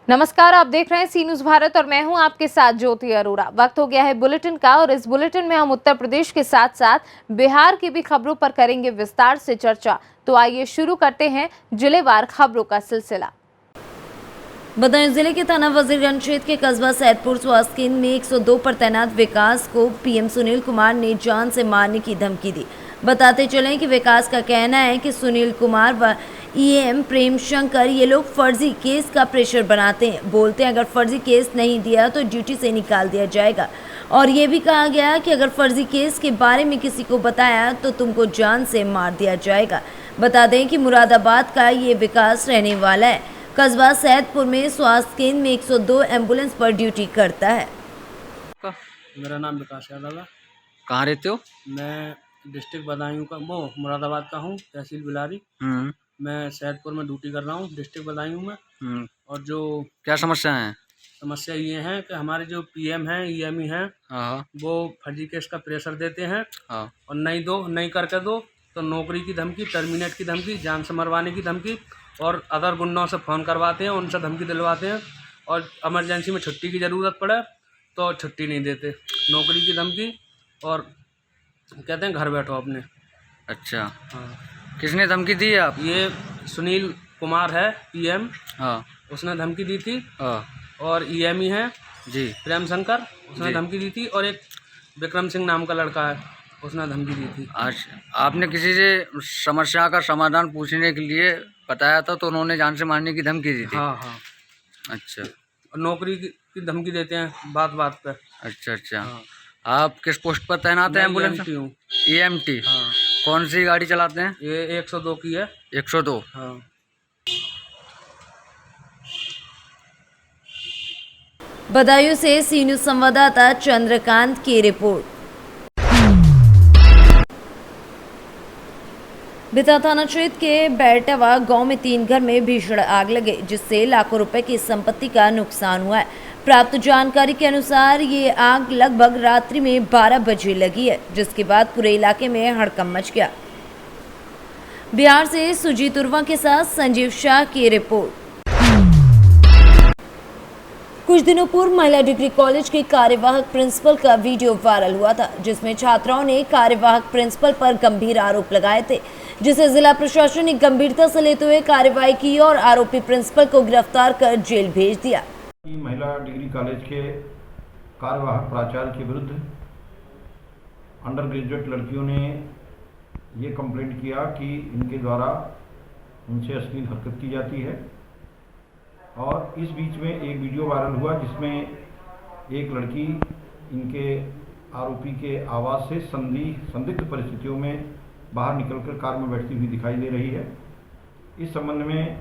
नमस्कार, आप देख रहे हैं सी न्यूज़ भारत और मैं हूं आपके साथ ज्योति अरोड़ा। वक्त हो गया है बुलेटिन का और इस बुलेटिन में हम उत्तर प्रदेश के साथ साथ बिहार की भी खबरों पर करेंगे विस्तार से चर्चा। तो आइए शुरू करते हैं जिलेवार खबरों का सिलसिला। बदायूं जिले के थाना वजीरगंज क्षेत्र के कस्बा सैदपुर स्वास्थ्य केंद्र में 102 पर तैनात विकास को पीएम सुनील कुमार ने जान से मारने की धमकी दी। बताते चलें कि विकास का कहना है कि सुनील कुमार व ईएम प्रेम शंकर ये लोग फर्जी केस का प्रेशर बनाते हैं। बोलते हैं अगर फर्जी केस नहीं दिया तो ड्यूटी से निकाल दिया जाएगा और ये भी कहा गया कि अगर फर्जी केस के बारे में किसी को बताया तो तुमको जान से मार दिया जाएगा। बता दें कि मुरादाबाद का ये विकास रहने वाला है। कस्बा सैदपुर में स्वास्थ्य केंद्र में 102 एम्बुलेंस पर ड्यूटी करता है। मेरा नाम विकास यादव है। कहाँ रहते हो? मैं डिस्ट्रिक्ट बदायूं का मुरादाबाद का हूँ, तहसील बिलारी। मैं सैदपुर में ड्यूटी कर रहा हूँ डिस्ट्रिक्ट बदायूं में। और जो क्या समस्या है? समस्या ये है कि हमारे जो पीएम हैं, ईएमई हैं, वो फर्जी केस का प्रेशर देते हैं। और नहीं करके दो तो नौकरी की धमकी, टर्मिनेट की धमकी, जान से मरवाने की धमकी और अदर गुंडों से फ़ोन करवाते हैं, उनसे धमकी दिलवाते हैं। और इमरजेंसी में छुट्टी की ज़रूरत पड़े तो छुट्टी नहीं देते, नौकरी की धमकी और कहते हैं घर बैठो अपने। अच्छा, हाँ। किसने धमकी दी है आप? ये सुनील कुमार है पीएम, हाँ उसने धमकी दी थी। हाँ और ईएमई है जी, प्रेम शंकर, उसने जी। धमकी दी थी। और एक विक्रम सिंह नाम का लड़का है, उसने धमकी दी थी। अच्छा, आपने किसी से समस्या का समाधान पूछने के लिए बताया था तो उन्होंने जान से मारने की धमकी दी थी? हाँ हाँ। अच्छा, और नौकरी की धमकी देते हैं बात बात पे। अच्छा अच्छा। हाँ। आप किस पोस्ट पर तैनात हैं? एम्बुलेंस EMT हूँ। EMT। हाँ। कौन सी गाड़ी चलाते हैं? ये 102 की है। 102। हाँ। बदायूं से सी न्यूज़ संवाददाता चंद्रकांत की रिपोर्ट। बिता थाना क्षेत्र के बैरटावा गांव में 3 घर में भीषण आग लगे जिससे लाखों रुपए की संपत्ति का नुकसान हुआ है। प्राप्त जानकारी के अनुसार ये आग लगभग रात्रि में 12 बजे लगी है, जिसके बाद पूरे इलाके में हड़कंप मच गया। बिहार से सुजीत उर्वा के साथ संजीव शाह की रिपोर्ट। कुछ दिनों पूर्व महिला डिग्री कॉलेज के कार्यवाहक प्रिंसिपल का वीडियो वायरल हुआ था, जिसमें छात्राओं ने कार्यवाहक प्रिंसिपल पर गंभीर आरोप लगाए थे, जिसे जिला प्रशासन ने गंभीरता से लेते हुए कार्रवाई की और आरोपी प्रिंसिपल को गिरफ्तार कर जेल भेज दिया। महिला डिग्री कॉलेज के कार्यवाहक प्राचार्य के विरुद्ध अंडर ग्रेजुएट लड़कियों ने ये कंप्लेंट किया कि इनके द्वारा उनसे अश्लील हरकत की जाती है। और इस बीच में एक वीडियो वायरल हुआ जिसमें एक लड़की इनके आरोपी के आवास से संदिग्ध परिस्थितियों में बाहर निकलकर कार में बैठती हुई दिखाई दे रही है। इस संबंध में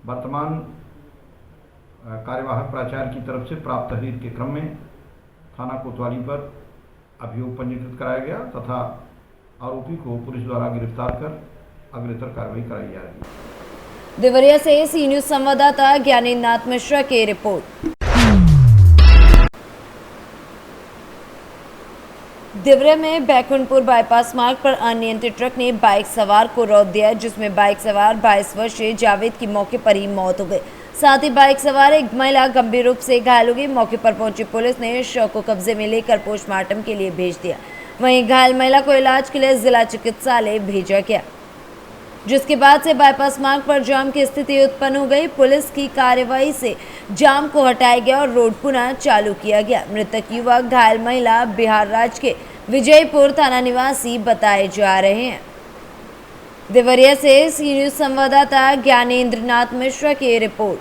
वर्तमान कार्यवाहक प्राचार्य की तरफ से प्राप्त तहरीर के क्रम में थाना कोतवाली पर अभियोग पंजीकृत कराया गया तथा आरोपी को पुलिस द्वारा गिरफ्तार कर अग्रेतर कार्रवाई कराई जा रही है। देवरिया से सी न्यूज़ संवाददाता ज्ञानेंद्र नाथ मिश्रा की रिपोर्ट। देवरिया में बैकुंठपुर बाईपास मार्ग पर अनियंत्रित ट्रक ने बाइक सवार को रौंद दिया, जिसमें बाइक सवार 22 वर्षीय जावेद की मौके पर ही मौत हो गई। साथ ही बाइक सवार एक महिला गंभीर रूप से घायल हो गई। मौके पर पहुंची पुलिस ने शव को कब्जे में लेकर पोस्टमार्टम के लिए भेज दिया। वहीं घायल महिला को इलाज के लिए जिला चिकित्सालय भेजा गया, जिसके बाद से बाईपास मार्ग पर जाम की स्थिति उत्पन्न हो गई। पुलिस की कार्रवाई से जाम को हटाया गया और रोड पुनः चालू किया गया। मृतक युवक घायल महिला बिहार राज्य के विजयपुर थाना निवासी बताए जा रहे हैं। देवरिया से सी न्यूज़ संवाददाता ज्ञानेंद्र नाथ मिश्रा की रिपोर्ट।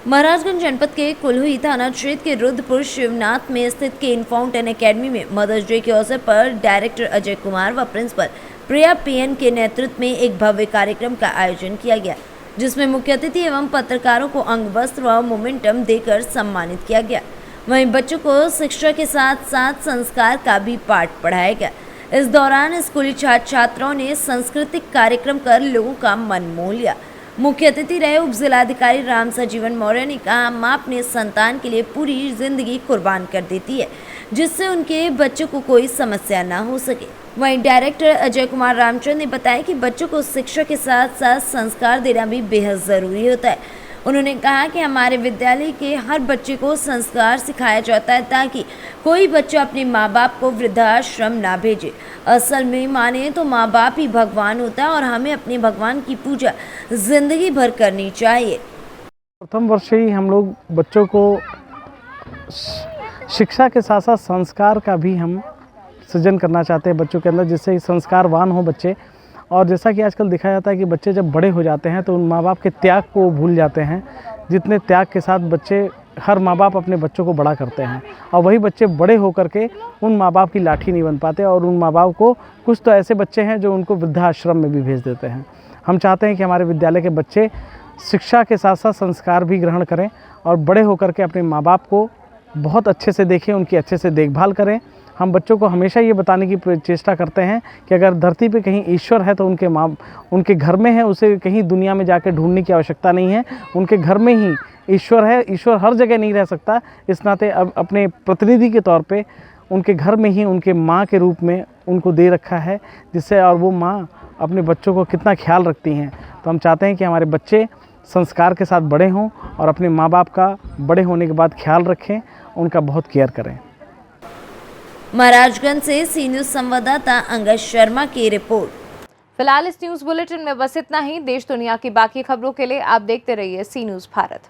महाराजगंज जनपद के कुल्हुई थाना क्षेत्र के रुद्रपुर शिवनाथ में स्थित केन फाउंटेन एकेडमी में मदर्स डे के अवसर पर डायरेक्टर अजय कुमार व प्रिंसिपल प्रिया पीएन के नेतृत्व में एक भव्य कार्यक्रम का आयोजन किया गया, जिसमें मुख्य अतिथि एवं पत्रकारों को अंग वस्त्र व मोमेंटम देकर सम्मानित किया गया। वहीं बच्चों को शिक्षा के साथ साथ संस्कार का भी पाठ पढ़ाया गया। इस दौरान स्कूली छात्र छात्राओं ने सांस्कृतिक कार्यक्रम कर लोगों का मन मोह लिया। मुख्य अतिथि रहे उप जिलाधिकारी राम सजीवन मौर्य ने कहा, माँ अपने संतान के लिए पूरी जिंदगी कुर्बान कर देती है, जिससे उनके बच्चों को कोई समस्या ना हो सके। वहीं डायरेक्टर अजय कुमार रामचंद्र ने बताया कि बच्चों को शिक्षा के साथ साथ संस्कार देना भी बेहद ज़रूरी होता है। उन्होंने कहा कि हमारे विद्यालय के हर बच्चे को संस्कार सिखाया जाता है ताकि कोई बच्चा अपने माँ बाप को वृद्धाश्रम ना भेजे। असल में माने तो माँ बाप ही भगवान होता है और हमें अपने भगवान की पूजा जिंदगी भर करनी चाहिए। प्रथम वर्ष ही हम लोग बच्चों को शिक्षा के साथ साथ संस्कार का भी हम सृजन करना चाहते हैं बच्चों के अंदर, जिससे संस्कारवान हो बच्चे। और जैसा कि आजकल देखा जाता है कि बच्चे जब बड़े हो जाते हैं तो उन माँ बाप के त्याग को भूल जाते हैं, जितने त्याग के साथ बच्चे, हर माँ बाप अपने बच्चों को बड़ा करते हैं, और वही बच्चे बड़े होकर के उन माँ बाप की लाठी नहीं बन पाते। और उन माँ बाप को, कुछ तो ऐसे बच्चे हैं जो उनको वृद्धाश्रम में भी भेज देते हैं। हम चाहते हैं कि हमारे विद्यालय के बच्चे शिक्षा के साथ साथ संस्कार भी ग्रहण करें और बड़े होकर के अपने माँ बाप को बहुत अच्छे से देखें, उनकी अच्छे से देखभाल करें। हम बच्चों को हमेशा ये बताने की चेष्टा करते हैं कि अगर धरती पे कहीं ईश्वर है तो उनके घर में है, उसे कहीं दुनिया में जाकर ढूंढने की आवश्यकता नहीं है। उनके घर में ही ईश्वर है। ईश्वर हर जगह नहीं रह सकता, इस नाते अब अपने प्रतिनिधि के तौर पे उनके घर में ही उनके माँ के रूप में उनको दे रखा है, जिससे और वो माँ अपने बच्चों को कितना ख्याल रखती हैं। तो हम चाहते हैं कि हमारे बच्चे संस्कार के साथ बड़े हों और अपने माँ बाप का बड़े होने के बाद ख्याल रखें, उनका बहुत केयर करें। महाराजगंज से सी न्यूज़ संवाददाता अंगद शर्मा की रिपोर्ट। फिलहाल इस न्यूज बुलेटिन में बस इतना ही। देश दुनिया की बाकी खबरों के लिए आप देखते रहिए सी न्यूज भारत।